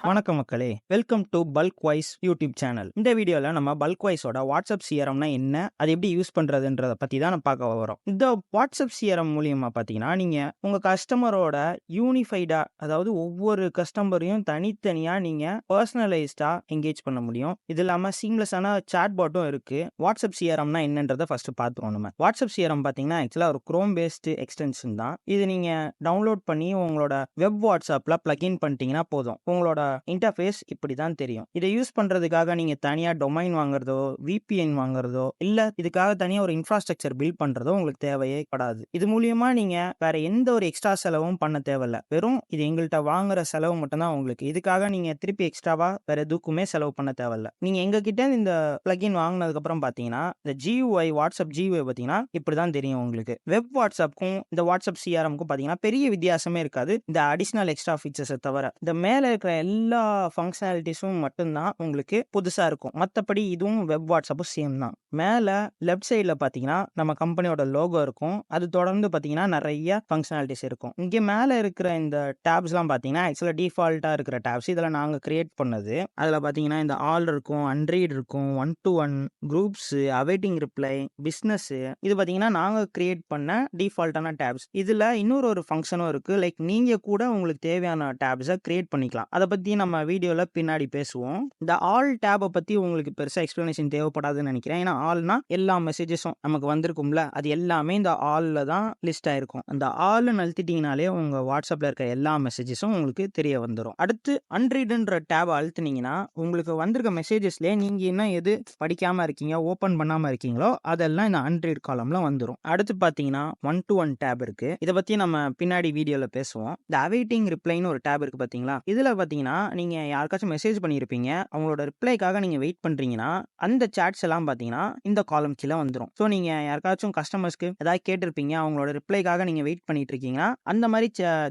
வணக்கம் மக்களே, welcome to bulk wise YouTube channel. இந்த வீடியோல நம்ம பல்க் வைஸோட வாட்ஸ்அப் சிஆர்எம்னா என்ன, அது எப்படி யூஸ் பண்றதுன்றத பத்தி தான் நம்ம பார்க்க வரோம். இந்த வாட்ஸ்அப் சிஆர்எம் மூலியமா பார்த்தீங்கன்னா, நீங்க உங்க கஸ்டமரோட யூனிஃபைடா, அதாவது ஒவ்வொரு கஸ்டமரையும் தனித்தனியா நீங்க பர்சனலைஸ்டா என்கேஜ் பண்ண முடியும். இது இல்லாம சீம்லெஸ்ஸான சாட் பாட்டும் இருக்கு. வாட்ஸ்அப் சிஆர்எம்னா என்னன்றத ஃபர்ஸ்ட் பார்த்துருவோம் நம்ம. வாட்ஸ்அப் சிஆர்எம் பார்த்தீங்கன்னா, ஆக்சுவலா ஒரு குரோம் பேஸ்டு எக்ஸ்டென்ஷன் தான். இது நீங்க டவுன்லோட் பண்ணி உங்களோட வெப் வாட்ஸ்அப்ல பிளக்இன் பண்ணிட்டீங்கன்னா போதும். உங்களோட இன்டர்ஃபேஸ் இப்படிதான் தெரியும். இதை யூஸ் பண்றதுக்காக நீங்க தனியா டொமைன் வாங்குறதோ, விபிஎன் வாங்குறதோ, இல்ல இதுக்காக தனியா ஒரு இன்ஃப்ராஸ்ட்ரக்சர் பில்ட் பண்றதோ உங்களுக்கு தேவையே படாது. இது மூலியமா நீங்க வேற எந்த ஒரு எக்ஸ்ட்ரா செலவும் பண்ண தேவையில்ல. வெறும் இது எங்கள்கிட்ட வாங்குற செலவு மட்டும் தான் உங்களுக்கு. இதுக்காக நீங்க திருப்பி எக்ஸ்ட்ராவா வேற எதுக்குமே செலவு பண்ண தேவையில்ல. நீங்க எங்க கிட்ட இந்த பிளக்இன் வாங்கினதுக்கு அப்புறம் பாத்தீங்கன்னா, இந்த GUI வாட்ஸ்அப் GUI பாத்தீங்கன்னா இப்படிதான் தெரியும் உங்களுக்கு. வெப் வாட்ஸ்அப்க்கும் இந்த வாட்ஸ்அப் சிஆர்எம்க்கும் பாத்தீங்கன்னா பெரிய வித்தியாசமே இருக்காது. இந்த அடிஷனல் எக்ஸ்ட்ரா ஃபீச்சர்ஸை தவிர இந்த மேல இருக்கிற எல்லா ஃபங்க்ஷனாலிட்டிஸும் மட்டும்தான் உங்களுக்கு புதுசா இருக்கும். மற்றபடி இதுவும் வெப் வாட்ஸ்அப்பும் சேம் தான். மேல லெஃப்ட் சைடில் பார்த்தீங்கன்னா நம்ம கம்பெனியோட லோகோ இருக்கும். அது தொடர்ந்து பார்த்தீங்கன்னா நிறைய ஃபங்க்ஷனாலிட்டிஸ் இருக்கும். இங்கே மேலே இருக்கிற இந்த டேப்ஸ்லாம் பார்த்தீங்கன்னா ஆக்சுவலாக டிஃபால்ட்டாக இருக்கிற டேப்ஸ். இதில் நாங்கள் கிரியேட் பண்ணது. அதில் பார்த்தீங்கன்னா இந்த ஆல் இருக்கும், அன்ரீட் இருக்கும், 1 to 1 groups, awaiting reply, business. இது பார்த்தீங்கன்னா நாங்கள் கிரியேட் பண்ண டிஃபால்ட்டான டேப்ஸ். இதில் இன்னொரு ஃபங்க்ஷனும் இருக்குது. லைக் நீங்கள் கூட உங்களுக்கு தேவையான டேப்ஸை கிரியேட் பண்ணிக்கலாம். அதை பற்றி நம்ம வீடியோவில் பின்னாடி பேசுவோம். இந்த ஆல் டேபை பற்றி உங்களுக்கு பெருசாக எக்ஸ்ப்ளனேஷன் தேவைப்படாதுன்னு நினைக்கிறேன். ஏன்னா ஆல்னா எல்லா மெசேஜஸும் நமக்கு வந்திருக்கும்ல, அது எல்லாமே இந்த ஆலில் தான் லிஸ்ட் ஆயிருக்கும். அந்த ஆல்னு அழுத்திட்டீங்கனாலே உங்கள் வாட்ஸ்அப்பில் இருக்க எல்லா மெசேஜஸும் உங்களுக்கு தெரிய வந்துடும். அடுத்து அன்ரீடுன்ற டேபை அழுத்துனீங்கன்னா உங்களுக்கு வந்திருக்க மெசேஜஸ்லேயே நீங்கள் என்ன எது படிக்காமல் இருக்கீங்க, ஓப்பன் பண்ணாமல் இருக்கீங்களோ அதெல்லாம் இந்த அன்ரீட் காலம்ல வந்துடும். அடுத்து பார்த்தீங்கன்னா 1 to 1 டேப் இருக்கு. இதை பற்றி நம்ம பின்னாடி வீடியோவில் பேசுவோம். இந்த அவைட்டிங் ரிப்ளைன்னு ஒரு டேப் இருக்கு பார்த்தீங்களா. இதில் பார்த்தீங்கன்னா நீங்கள் யாருக்காச்சும் மெசேஜ் பண்ணியிருப்பீங்க, அவங்களோட ரிப்ளைக்காக நீங்கள் வெயிட் பண்ணுறீங்கன்னா அந்த சாட்ஸ் எல்லாம் பார்த்தீங்கன்னா இந்த காலம் கீழே வந்துடும். ஸோ நீங்கள் யாருக்காச்சும் கஸ்டமர்ஸ்க்கு ஏதாவது கேட்டிருப்பீங்க, அவங்களோட ரிப்ளைக்காக நீங்கள் வெயிட் பண்ணிட்டு இருக்கீங்கன்னா அந்த மாதிரி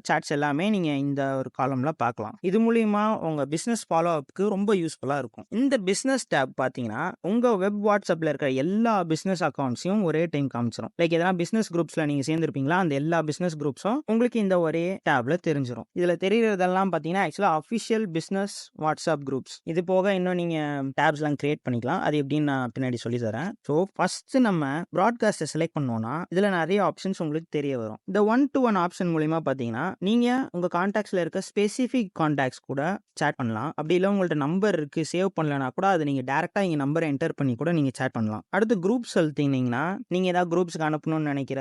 சாட்ஸ் எல்லாமே நீங்கள் இந்த ஒரு காலம்ல பார்க்கலாம். இது மூலியமா உங்கள் பிஸ்னஸ் ஃபாலோ அப்க்கு ரொம்ப யூஸ்ஃபுல்லாக இருக்கும். இந்த பிஸ்னஸ் டேப் பார்த்தீங்கன்னா உங்கள் வெப் வாட்ஸ்அப்பில் இருக்கிற எல்லா பிஸ்னஸ் அக்கௌண்ட்ஸையும் ஒரே டைம் காமிச்சிடும். லைக் எதனா பிஸ்னஸ் குரூப்ஸில் நீங்கள் சேர்ந்துருப்பீங்களா, அந்த எல்லா பிஸ்னஸ் குரூப்ஸும் உங்களுக்கு இந்த ஒரே டேப்ல தெரிஞ்சிடும். இதில் தெரியறதெல்லாம் பார்த்தீங்கன்னா ஆக்சுவலாக அஃபிஷியல் பிஸ்னஸ் வாட்ஸ்அப் குரூப்ஸ். இது போக இன்னும் நீங்கள் டேப்ஸ்லாம் கிரியேட் பண்ணிக்கலாம். அது எப்படின்னு நான் பின்னாடி சொல்லி தரேன். ஸோ ஃபர்ஸ்ட் நம்ம ப்ராட்காஸ்ட்டை செலக்ட் பண்ணோம்னா இதில் நிறைய ஆப்ஷன்ஸ் உங்களுக்கு தெரிய வரும். இந்த 1 to 1 ஆப்ஷன் மூலியமா பார்த்தீங்கன்னா நீங்கள் உங்கள் கான்டாக்ட்ஸில் இருக்க ஸ்பெசிஃபிக் கான்டாக்ட்ஸ் கூட சேட் பண்ணலாம். அப்படி இல்லை உங்கள்ட்ட நம்பர் இருக்கு சேவ் பண்ணலனா கூட அதை நீங்கள் டேரெக்டாக இங்கே நம்பரை என்டர் பண்ணி கூட நீங்கள் சேட் பண்ணலாம். அடுத்து குரூப்ஸ் அழுத்தினீங்கன்னா நீங்கள் ஏதாவது குரூப்ஸ்க்கு அனுப்பணும்னு நினைக்கிற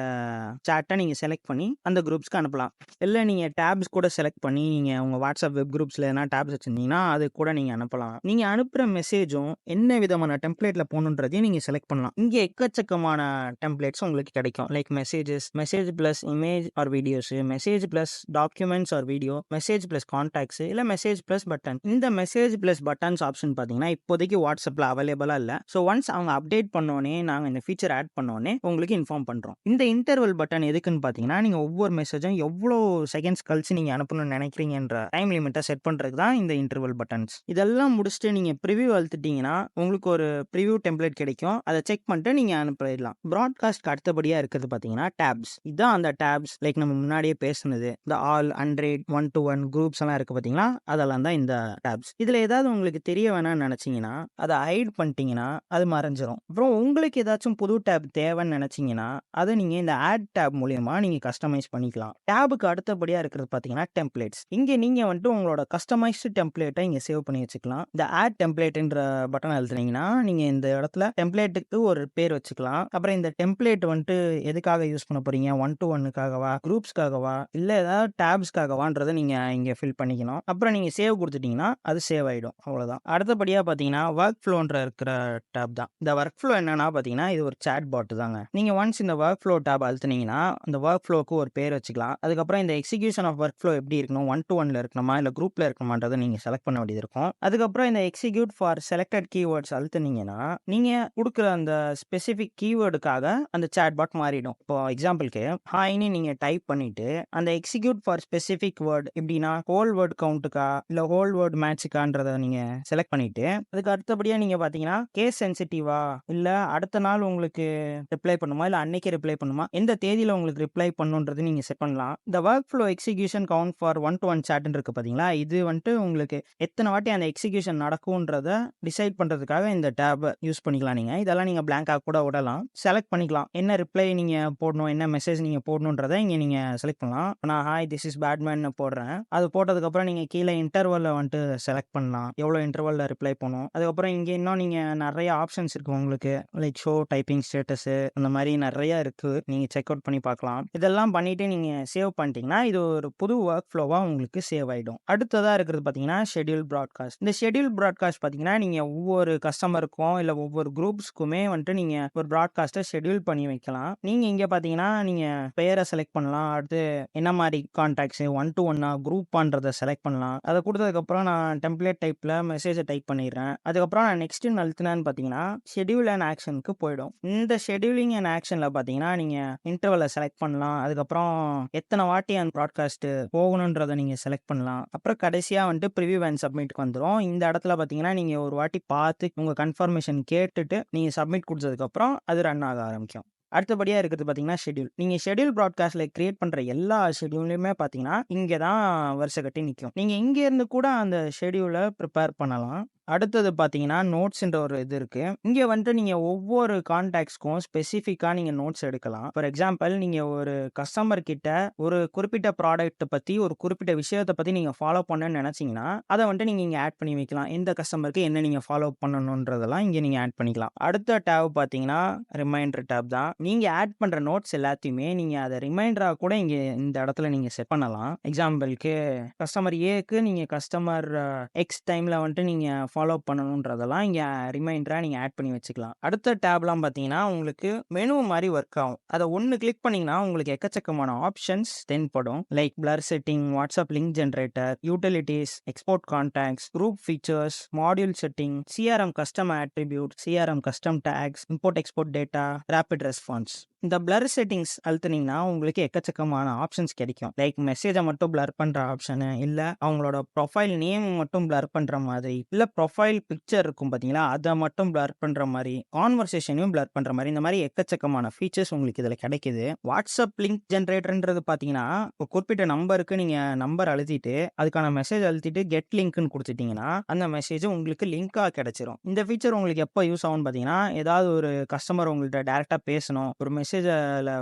சேட்டை நீங்கள் செலக்ட் பண்ணி அந்த குரூப்ஸ்க்கு அனுப்பலாம். இல்லை நீங்கள் டேப்ஸ் கூட செலக்ட் பண்ணி நீங்கள் உங்கள் வாட்ஸ்அப் வெப் குரூப்ஸில் எதனா டேப்ஸ் வச்சுருந்தீங்கன்னா அது கூட நீங்கள் அனுப்பலாம். நீங்கள் அனுப்புகிற மெசேஜும் என்ன விதமான டெம்ப்ளேட்டில் போகணுன்றதையும் நீங்கள் செலக்ட் பண்ணலாம். இங்கே எக்கச்சக்கமான டெம்ப்ளேட்ஸ் உங்களுக்கு கிடைக்கும். Like messages, message plus image or videos, message plus documents or video, message plus contacts, இல்லை மெசேஜ் ப்ளஸ் பட்டன். இந்த மெசேஜ் ப்ளஸ் பட்டன்ஸ் ஆப்ஷன் பார்த்தீங்கன்னா இப்போதைக்கு வாட்ஸ்அப்பில் அவைலபிளாக இல்லை. ஸோ ஒன்ஸ் அவங்க அப்டேட் பண்ணோன்னே நாங்கள் இந்த ஃபீச்சர் ஆட் பண்ணோன்னே உங்களுக்கு இன்ஃபார்ம் பண்ணுறோம். இந்த இன்டர்வல் பட்டன் எதுக்குன்னு பார்த்தீங்கன்னா நீங்கள் ஒவ்வொரு மெசேஜும் எவ்வளோ செகண்ட்ஸ் கழிச்சு நீங்கள் அனுப்பணும்னு நினைக்கிறீங்கன்ற டைம் லிமிட்டை செட் பண்ணுறதுக்கு தான் இந்த இன்டர்வல் பட்டன்ஸ். இதெல்லாம் முடிச்சுட்டு நீங்கள் ப்ரிவியூ அழுத்திட்டீங்கன்னா உங்களுக்கு ஒரு ப்ரிவியூ டெம்ப்ளேட் கிடைக்கும். அதை செக் பண்ணிட்டு நீங்கள் அனுப்பிடலாம். ப்ராட்காஸ்ட்க்கு அடுத்தபடியாக இருக்கிறது பார்த்தீங்கன்னா டேப்ஸ். இதுதான் அந்த டேப்ஸ். லைக் நம்ம முன்னாடியே பேசுனது இந்த ஆல், அன்ரீட், 1 to 1 குரூப்ஸ் எல்லாம் இருக்கு பார்த்தீங்களா, அதெல்லாம் தான் இந்த டேப்ஸ். இதில் ஏதாவது உங்களுக்கு தெரிய வேணாம்னு நினச்சிங்கன்னா அதை ஹைட் பண்ணிட்டீங்கன்னா அது மறைஞ்சிரும். அப்புறம் உங்களுக்கு ஏதாச்சும் புது டேப் தேவைன்னு நினச்சிங்கன்னா அதை நீங்கள் இந்த ஆட் டேப் மூலியமாக நீங்கள் கஸ்டமைஸ் பண்ணிக்கலாம். டேபுக்கு அடுத்தபடியாக இருக்கிறது பார்த்தீங்கன்னா டெம்ப்ளேட்ஸ். இங்கே நீங்கள் வந்துட்டு உங்களோட கஸ்டமைஸ்டு டெம்ப்ளேட்டை இங்கே சேவ் பண்ணி வச்சுக்கலாம். இந்த ஆட் டெம்ப்ளேட்ன்ற பட்டன் அழுத்துனீங்கன்னா நீங்கள் இந்த இடத்துல டெம்ப்ளேட்டுக்கு ஒரு பேர் வச்சுக்கலாம். அப்புறம் இந்த டெம்ப்ளேட் வந்துட்டு எதுக்காக யூஸ் பண்ண போறீங்க, 1 to 1க்காகவா, குரூப்ஸ்க்காகவா, இல்லை ஏதாவது டேப்ஸ்க்காகவான்றதை நீங்கள் இங்கே ஃபில் பண்ணிக்கணும். அப்புறம் நீங்கள் சேவ் கொடுத்துட்டீங்கன்னா அது சேவ் ஆகிடும். அவ்வளோதான். அடுத்தபடியாக பார்த்தீங்கன்னா ஒர்க் ஃப்ளோன்ற இருக்கிற டேப் தான். இந்த ஒர்க் ஃப்ளோ என்னன்னா பார்த்தீங்கன்னா இது ஒரு சேட் பாட் தாங்க. நீங்கள் ஒன்ஸ் இந்த ஒர்க் ஃப்ளோ டேப் அழுத்துனீங்கன்னா அந்த ஒர்க் ஃப்ளோக்கு ஒரு பேர் வச்சுக்கலாம். அதுக்கப்புறம் இந்த எக்ஸிகியூஷன் ஆஃப் ஒர்க் ஃப்ளோ எப்படி இருக்கணும், 1 to 1ல இருக்கணுமா இல்லை குரூப்ல இருக்கணுமான்றதை நீங்கள் செலக்ட் பண்ண வேண்டியது இருக்கும். அதுக்கப்புறம் இந்த எக்ஸிக்யூட் ஃபார் செலக்டட் கீவேர்ட்ஸ் அழுத்துனீங்கன்னா நீங்கள் கொடுக்குற அந்த ஸ்பெசிஃபிக் கீவேர்டுக்காக அந்த சேட் பாட் மாறிடும். இப்போ எக்ஸாம்பிளுக்கு ஹாய்னு நீங்கள் டைப் பண்ணிட்டு அந்த எக்ஸிக்யூட் ஃபார் ஸ்பெசிஃபிக் வேர்ட் எப்படின்னா ஹோல் வேர்ட் கவுண்ட்டுக்கா இல்லை ஹோல் வேர்ட் மேட்சுக்கான்றதை நீங்கள் செலக்ட் பண்ணிட்டு அதுக்கு அடுத்தபடியாக நீங்கள் பார்த்தீங்கன்னா கேஸ் சென்சிட்டிவா இல்லை அடுத்த நாள் உங்களுக்கு ரிப்ளை பண்ணுமா இல்லை அன்னைக்கு ரிப்ளை பண்ணுமா, எந்த தேதியில் உங்களுக்கு ரிப்ளை பண்ணுன்றது நீங்கள் செட் பண்ணலாம். இந்த work flow execution count for 1 to 1 சேட்னு இருக்கு பார்த்தீங்களா, இது வந்துட்டு வந்துட்டு உங்களுக்கு எத்தனை வாட்டி அந்த எக்ஸிகியூஷன் நடக்கும்ன்றத டிசைட் பண்றதுக்காக இந்த டேப் யூஸ் பண்ணிக்கலாம் நீங்க. இதெல்லாம் நீங்க பிளாங்க்கா கூட விடலாம். செலக்ட் பண்ணிக்கலாம். என்ன ரிப்ளை நீங்க போடணும், என்ன மெசேஜ் நீங்க போடணும்ன்றத இங்க நீங்க செலக்ட் பண்ணலாம். நான் ஹாய் திஸ் இஸ் பேட்மேன்னு போடுறேன். அது போட்டதுக்கப்புறம் நீங்க கீழ இன்டர்வல்ல வந்துட்டு செலக்ட் பண்ணலாம். எவ்வளோ இன்டர்வல்ல ரிப்ளை பண்ணணும். அதுக்கப்புறம் இங்க இன்னும் நீங்க நெறைய ஆப்ஷன்ஸ் இருக்கு உங்களுக்கு. லைக் ஷோ டைப்பிங் ஸ்டேட்டஸு அந்த மாரி நெறைய இருக்கு. நீங்க செக் அவுட் பண்ணி பார்க்கலாம். இதெல்லாம் பண்ணிட்டு நீங்க சேவ் பண்ணிட்டீங்கன்னா, இது ஒரு புது வொர்க் ஃப்ளோவா உங்களுக்கு சேவ் ஆயிடும். அடுத்ததா இருக்கிறது பார்த்தீங்கன்னா, ஷெட்யூல் பிராட்காஸ்ட். இந்த ஷெட்யூல் பிராட்காஸ்ட் பார்த்தீங்கன்னா, நீங்க ஒவ்வொரு கஸ்டமருக்கும் இல்ல ஒவ்வொரு குரூப்ஸ்க்குமே வந்துட்டு நீங்க ஒரு பிராட்காஸ்ட்ட ஷெட்யூல் பண்ணி வைக்கலாம். நீங்க இங்க பார்த்தீங்கன்னா, நீங்க பெயர செலக்ட் பண்ணலாம். அடுத்து என்ன மாரி கான்டாக்ட்ஸ் 1 டூ 1 குரூப்பான்றத செலக்ட் பண்ணலாம். அத குடுத்ததுக்கப்புறம் நான் டெம்ப்ளேட் டைப்ல மெசேஜ டைப் பண்ணிடுறேன். அதுக்கப்புறம் நான் நெக்ஸ்ட்ன்னு அழுத்துனேன்னு பார்த்தீங்கன்னா, ஷெட்யூல் அண்ட் ஆக்ஷனுக்கு போயிடும். இந்த ஷெட்யூலிங் அண்ட் ஆக்ஷன்ல பார்த்தீங்கன்னா, நீங்க இன்டர்வல செலக்ட் பண்ணலாம். அதுக்கப்புறம் எத்தன வாட்டி அந்த பிராட்காஸ்ட் போகணுன்றத நீங்க செலக்ட் பண்ணலாம். அப்புறம் கடைசியா வந்துட்டு பிரிவ்யூ அண்ட் சப்மிட்க்கு வந்துரும். இந்த இடத்துல பார்த்தீங்கன்னா, நீங்க ஒரு வாட்டி பார்த்து உங்க கன்ஃபர்மேஷன் கேட்டுட்டு நீங்க சப்மிட் குடுத்ததுக்கப்புறம் அது ரன் ஆக ஆரம்பிக்கும். அடுத்தபடியா இருக்கிறது பார்த்தீங்கன்னா, ஷெட்யூல். நீங்க ஷெட்யூல் பிராட்காஸ்ட்ல கிரியேட் பண்ற எல்லா ஷெட்யூலுமே பார்த்தீங்கன்னா, இங்க தான் வரிசை கட்டி நிக்கும். நீங்க இங்க இருந்து கூட அந்த ஷெட்யூல பிரிப்பேர் பண்ணலாம். அடுத்தது பார்த்தீங்கன்னா, நோட்ஸ்ன்ற ஒரு இது இருக்கு. இங்க வந்துட்டு நீங்க ஒவ்வொரு கான்டாக்ட்ஸ்க்கும் ஸ்பெசிஃபிக்கா நீங்க நோட்ஸ் எடுக்கலாம். ஃபார் எக்ஸாம்பிள் நீங்க ஒரு கஸ்டமர் கிட்ட ஒரு குறிப்பிட்ட ப்ராடக்ட்ட பத்தி, ஒரு குறிப்பிட்ட விஷயத்த பத்தி நீங்க ஃபாலோ பண்ணணும்னு நெனச்சீங்கன்னா, அத வந்துட்டு நீங்க இங்க ஆட் பண்ணி வைக்கலாம். எந்த கஸ்டமருக்கு என்ன நீங்க ஃபாலோ பண்ணணும்ன்றதெல்லாம் இங்க நீங்க ஆட் பண்ணிக்கலாம். அடுத்த டேப் பார்த்தீங்கன்னா, ரிமைண்டர் டேப் தான். நீங்க ஆட் பண்ற நோட்ஸ் எல்லாத்தையுமே நீங்க அத ரிமைண்டரா கூட இங்க இந்த இடத்துல நீங்க செட் பண்ணலாம். எக்ஸாம்பிள்க்கு கஸ்டமர் ஏக்கு நீங்க கஸ்டமர் எக்ஸ் டைம்ல வந்துட்டு நீங்க ஃபாலோ பண்ணணும்ன்றதெல்லாம் இங்க ரிமைண்டரா நீங்க ஆட் பண்ணி வச்சுக்கலாம். அடுத்த டேப்லாம் பார்த்தீங்கன்னா, உங்களுக்கு மெனு மாரி ஒர்க் ஆகும். அத ஒண்ணு கிளிக் பண்ணீங்கன்னா, உங்களுக்கு எக்கச்சக்கமான ஆப்ஷன்ஸ் தென்படும். Like blur setting, WhatsApp link generator, utilities, export contacts, group features, module setting, CRM custom attribute, CRM custom tags, import export data, rapid response. இந்த பிளர் செட்டிங்ஸ் அழுத்துனீங்கன்னா, உங்களுக்கு எக்கச்சக்கமான ஆப்ஷன்ஸ் கிடைக்கும். லைக் மெசேஜ மட்டும் பிளர் பண்ற ஆப்ஷனு, இல்ல அவங்களோட ப்ரொஃபைல் நேம் மட்டும் பிளர் பண்ற மாதிரி, இல்ல ப்ரொஃபைல் பிக்சர் இருக்கும் பார்த்தீங்களா, அத மட்டும் பிளர் பண்ற மாரி, கான்வர்சேஷனையும் பிளர் பண்ற மாரி, இந்த மாரி எக்கச்சக்கமான ஃபீச்சர்ஸ் உங்களுக்கு இதுல கிடைக்குது. வாட்ஸ்அப் லிங்க் ஜெனரேட்டர்ன்றது பார்த்தீங்கன்னா, ஒரு குறிப்பிட்ட நம்பருக்கு நீங்க நம்பர் அழுத்திட்டு, அதுக்கான மெசேஜ் அழுத்திட்டு கெட் லிங்க்ன்னு குடுத்துட்டீங்கன்னா, அந்த மெசேஜ் உங்களுக்கு லிங்கா கிடைச்சிரும். இந்த ஃபீச்சர் உங்களுக்கு எப்ப யூஸ் ஆகும்னு பார்த்தீங்கன்னா, ஏதாவது ஒரு கஸ்டமர் உங்கள்ட்ட டைரக்ட்டா பேசணும். ஒரு மெசேஜ்ல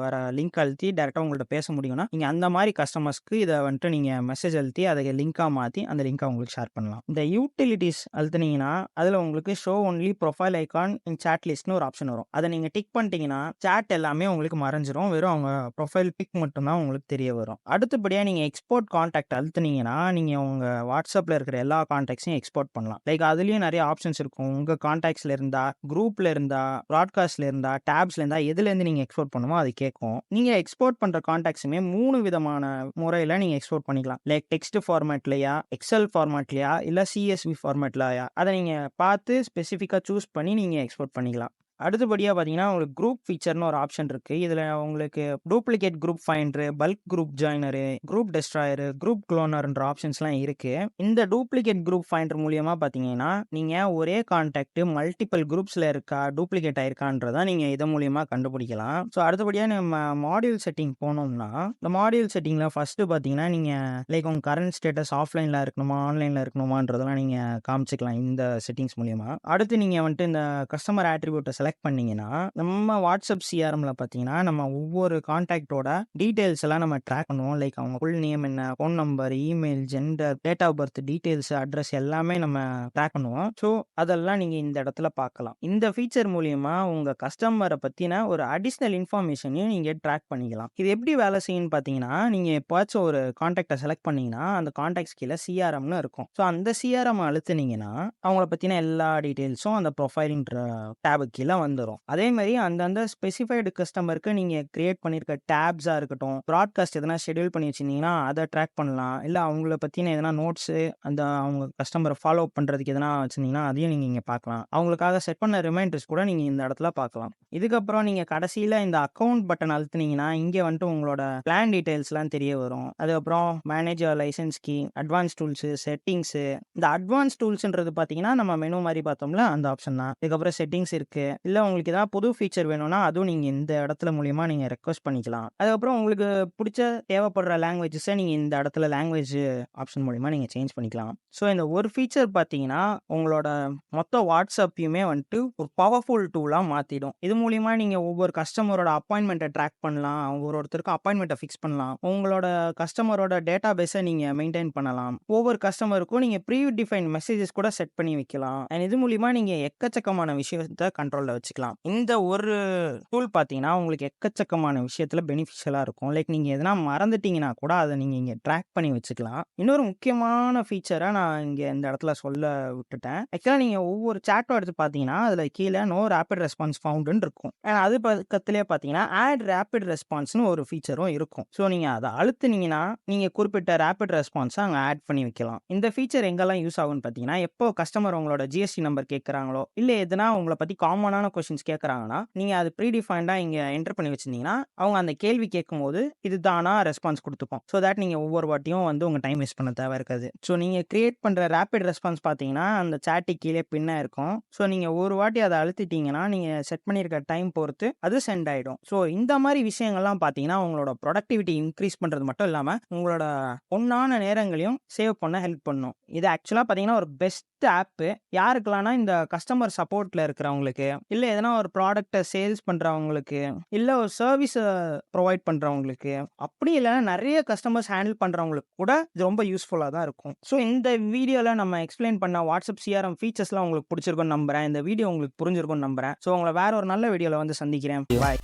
வர லிங்க் அழுத்தி டைரக்ட்டா உங்கள்ட்ட பேச முடியும்னா, நீங்க அந்த மாரி கஸ்டமர்ஸ்க்கு இத வந்துட்டு நீங்க மெசேஜ் அழுத்தி அத லிங்கா மாத்தி அந்த லிங்க உங்களுக்கு ஷேர் பண்ணலாம். இந்த யூட்டிலிட்டீஸ் அழுத்துனீங்கன்னா, அதுல உங்களுக்கு show only profile icon in chat லிஸ்ட்ன்னு ஒரு ஆப்ஷன் வரும். அத நீங்க டிக் பண்ணிட்டீங்கன்னா, சாட் எல்லாமே உங்களுக்கு மறைஞ்சிரும். வெறும் அவங்க ப்ரொஃபைல் பிக் மட்டும் தான் உங்களுக்கு தெரிய வரும். அடுத்தபடியா நீங்க எக்ஸ்போர்ட் கான்டாக்ட் அழுத்துனீங்கன்னா, நீங்க உங்க வாட்ஸ்அப்ல இருக்கிற எல்லா கான்டாக்ட்ஸையும் எக்ஸ்போர்ட் பண்ணலாம். லைக் அதுலயும் நெறைய ஆப்ஷன்ஸ் இருக்கும். உங்க கான்டாக்ட்ஸ்ல இருந்தா, குரூப்ல இருந்தா, பிராட்காஸ்ட்ல இருந்தா, டேப்ஸ்ல இருந்தா எதுலேருந்து நீங்க எக்ஸ்போர்ட் பண்ணுமோ அது கேட்கும். நீங்க எக்ஸ்போர்ட் பண்ற கான்டாக்ட்ஸுமே 3 விதமான முறையில நீங்க எக்ஸ்போர்ட் பண்ணிக்கலாம். லைக் டெக்ஸ்ட் ஃபார்மேட்லயா, எக்ஸெல் ஃபார்மேட்லயா, இல்ல சிஎஸ்வி ஃபார்மேட்லயா, அத நீங்க பார்த்து ஸ்பெசிஃபிக்கா சூஸ் பண்ணி நீங்க எக்ஸ்போர்ட் பண்ணிக்கலாம். அடுத்தபடியா பார்த்தீங்கன்னா, உங்களுக்கு குரூப் ஃபீச்சர்ன்னு ஒரு ஆப்ஷன் இருக்கு. இதுல உங்களுக்கு duplicate group finder, bulk group joiner, group destroyer, group குளோனர்ன்ற ஆப்ஷன்ஸ்லாம் இருக்கு. இந்த டூப்ளிகேட் குரூப் ஃபைண்டர் மூலியமா பார்த்தீங்கன்னா, நீங்க ஒரே கான்டாக்ட் மல்டிபிள் குரூப்ஸ்ல இருக்கா, டூப்ளிகேட் ஆயிருக்கான்றத நீங்க இது மூலியமா கண்டுபிடிக்கலாம். அடுத்தபடியா நம்ம மாடியூல் செட்டிங் போனோம்னா, இந்த மாடியூல் செட்டிங்ல ஃபர்ஸ்ட் பார்த்தீங்கன்னா, நீங்க லைக் உங்க கரண்ட் ஸ்டேட்டஸ் ஆஃப்லைன்ல இருக்கணுமா, ஆன்லைன்ல இருக்கணுமான்றதெல்லாம் நீங்க காமிச்சுக்கலாம் இந்த செட்டிங்ஸ் மூலியமா. அடுத்து நீங்க வந்துட்டு இந்த கஸ்டமர் அட்ரிபியூட்ட செலக்ட் பண்ணீங்கன்னா, நம்ம வாட்ஸ்அப் சிஆர்எம்ல பார்த்தீங்கன்னா, நம்ம ஒவ்வொரு கான்டாக்ட்டோட டீடைல்ஸ் எல்லாம் நம்ம ட்ராக் பண்ணுவோம். லைக் அவங்க ஃபுல் நேம் என்ன, phone number, email, gender, date of birth details, address எல்லாமே நம்ம ட்ராக் பண்ணுவோம். அதெல்லாம் நீங்க இந்த இடத்துல பார்க்கலாம். இந்த ஃபீச்சர் மூலியமா உங்க கஸ்டமர பத்தின ஒரு அடிஷனல் இன்ஃபர்மேஷனையும் நீங்க ட்ராக் பண்ணிக்கலாம். இது எப்படி வேலை செய்யும்னு பார்த்தீங்கன்னா, நீங்க எப்பவாச்சும் ஒரு கான்டாக்ட்ட செலக்ட் பண்ணீங்கன்னா, அந்த கான்டாக்ட்ஸ் கீழ சிஆர்எம்னு இருக்கும். அந்த சிஆர்எம் அழுத்துனீங்கன்னா, அவங்கள பத்தின எல்லா டீடைல்ஸும் அந்த ப்ரொஃபைல்ன்ற டேபுக்கு கீழ வந்துரும். அதே மாரி அந்தந்த ஸ்பெசிஃபைடு கஸ்டமருக்கு நீங்க கிரியேட் பண்ணியிருக்க டேப்ஸா இருக்கட்டும், பிராட்காஸ்ட் எதனா ஷெட்யூல் பண்ணி வச்சிருந்தீங்கன்னா, அத ட்ராக் பண்ணலாம். இல்ல அவங்கள பத்தின எதனா நோட்ஸு, அந்த அவங்க கஸ்டமர ஃபாலோ பண்றதுக்கு எதனா வச்சிருந்தீங்கன்னா, அதையும் நீங்க இங்க பார்க்கலாம். அவங்களுக்காக செட் பண்ண ரிமைண்டர்ஸ் கூட நீங்க இந்த இடத்துல பார்க்கலாம். இதுக்கப்புறம் நீங்க கடைசியில இந்த அக்கவுண்ட் பட்டன் அழுத்துனீங்கன்னா, இங்க வந்துட்டு உங்களோட பிளான் டீடைல்ஸ்லாம் தெரிய வரும். அதுக்கப்புறம் manage your licence key, advance tools, settings. இந்த அட்வான்ஸ் டூல்ஸ்ன்றது பார்த்தீங்கன்னா, நம்ம மெனு மாரி பார்த்தோம்ல அந்த ஆப்ஷன் தான். இதுக்கப்புறம் செட்டிங்ஸ் இருக்கு. இல்ல உங்களுக்கு ஏதாவது புது ஃபீச்சர் வேணும்னா, அதுவும் நீங்க இந்த இடத்துல மூலியமா நீங்க ரெக்வெஸ்ட் பண்ணிக்கலாம். அதுக்கப்புறம் உங்களுக்கு புடிச்ச தேவைப்படுற லாங்குவேஜஸ நீங்க இந்த இடத்துல லாங்குவேஜ் ஆப்ஷன் மூலியமா நீங்க சேஞ்ச் பண்ணிக்கலாம். ஸோ இந்த ஒரு ஃபீச்சர் பார்த்தீங்கன்னா, உங்களோட மொத்த WhatsAppயுமே வந்துட்டு ஒரு பவர்ஃபுல் டூலா மாத்திடும். இது மூலியமா நீங்க ஒவ்வொரு கஸ்டமரோட அப்பாயின்ட்மென்ட்ட ட்ராக் பண்ணலாம். ஒருத்தருக்கு அப்பாயின்ட்மென்ட்ட ஃபிக்ஸ் பண்ணலாம். உங்களோட கஸ்டமரோட டேட்டாபேஸ நீங்க மெயின்டெயின் பண்ணலாம். ஒவ்வொரு கஸ்டமருக்கும் நீங்க ப்ரீ டிஃபைன்ட் மெசேஜஸ் கூட செட் பண்ணி வைக்கலாம். அண்ட் இது மூலியமா நீங்க எக்கச்சக்கமான விஷயத்த கண்ட்ரோல்ல வச்சுக்கலாம். இந்த ஒரு டூல் பார்த்தீங்கன்னா, உங்களுக்கு எக்கச்சக்கமான விஷயத்துல பெனிஃபிஷியலா இருக்கும். லைக் நீங்க எதனா மறந்துட்டீங்கன்னா கூட அத நீங்க இங்க ட்ராக் பண்ணி வச்சுக்கலாம். இன்னொரு முக்கியமான ஃபீச்சர நான் இங்க இந்த இடத்துல சொல்ல விட்டுட்டேன். ஆக்சுவலா நீங்க ஒவ்வொரு சாட்டும் எடுத்து பார்த்தீங்கன்னா, அதுல கீழ நோ ரேபிட் ரெஸ்பான்ஸ் ஃபவுண்டுன்னு இருக்கும். அது பக்கத்திலேயே பார்த்தீங்கன்னா, ஆட் ரேபிட் ரெஸ்பான்ஸ்ன்னு ஒரு ஃபீச்சரும் இருக்கும். ஸோ நீங்க அத அழுத்துனீங்கன்னா, நீங்க குறிப்பிட்ட ரேபிட் ரெஸ்பான்ஸ அங்க ஆட் பண்ணி வைக்கலாம். இந்த ஃபீச்சர் எங்கெல்லாம் யூஸ் ஆகும்னு பார்த்தீங்கன்னா, எப்போ கஸ்டமர் உங்களோட ஜிஎஸ்டி நம்பர் கேட்கறாங்களோ, இல்ல எதுனா உங்கள பத்தி காமனான கொஸ்டின்ஸ் கேட்கறாங்கன்னா, நீங்க அது ப்ரீ டிஃபைன்டா இங்க என்டர் பண்ணி வச்சிருந்தீங்கன்னா, அவங்க அந்த கேள்வி கேட்கும்போது இது தானா ரெஸ்பான்ஸ் குடுத்துக்கும். ஸோ தட் நீங்க ஒவ்வொரு வாட்டியும் வந்து உங்க டைம் வேஸ்ட் பண்ண தேவை இருக்காது. ஸோ நீங்க கிரியேட் பண்ற ரேபிட் ரெஸ்பான்ஸ் பார்த்தீங்கன்னா, அந்த சாட்டுக்கு கீழே பின்னா இருக்கும். ஸோ நீங்க ஒரு வாட்டி அத அழுத்திட்டீங்கன்னா, நீங்க செட் பண்ணியிருக்க டைம் பொறுத்து அது சென்ட் ஆயிடும். ஸோ இந்த மாரி விஷயங்கள்லாம் பார்த்தீங்கன்னா, உங்களோட ப்ரொடக்டிவிட்டி இன்கிரீஸ் பண்றது மட்டும் இல்லாம, உங்களோட பொன்னான நேரங்களையும் சேவ் பண்ண ஹெல்ப் பண்ணும். இது ஆக்சுவலா பார்த்தீங்கன்னா, ஒரு பெஸ்ட் ஆப் யாருக்கெல்லாம்னா, இந்த கஸ்டமர் சப்போர்ட்ல இருக்கிறவங்களுக்கு, இல்ல எதனா ஒரு ப்ராடக்ட்ட சேல்ஸ் பண்றவங்களுக்கு, இல்ல ஒரு சர்வீஸ ப்ரொவைட் பண்றவங்களுக்கு, அப்படி இல்லன்னா நெறைய கஸ்டமர்ஸ் ஹேண்டில் பண்றவங்களுக்கு கூட இது ரொம்ப யூஸ்ஃபுல்லா தான் இருக்கும். ஸோ இந்த வீடியோல நம்ம எக்ஸ்பிளைன் பண்ண வாட்ஸ்அப் சிஆர்எம் ஃபீச்சர்ஸ்லாம் உங்களுக்கு புடிச்சிருக்கும்னு நம்புறேன். இந்த வீடியோ உங்களுக்கு புரிஞ்சிருக்கும்னு நம்புறேன். ஸோ உங்கள வேற ஒரு நல்ல வீடியோல வந்து சந்திக்கிறேன். பாய்.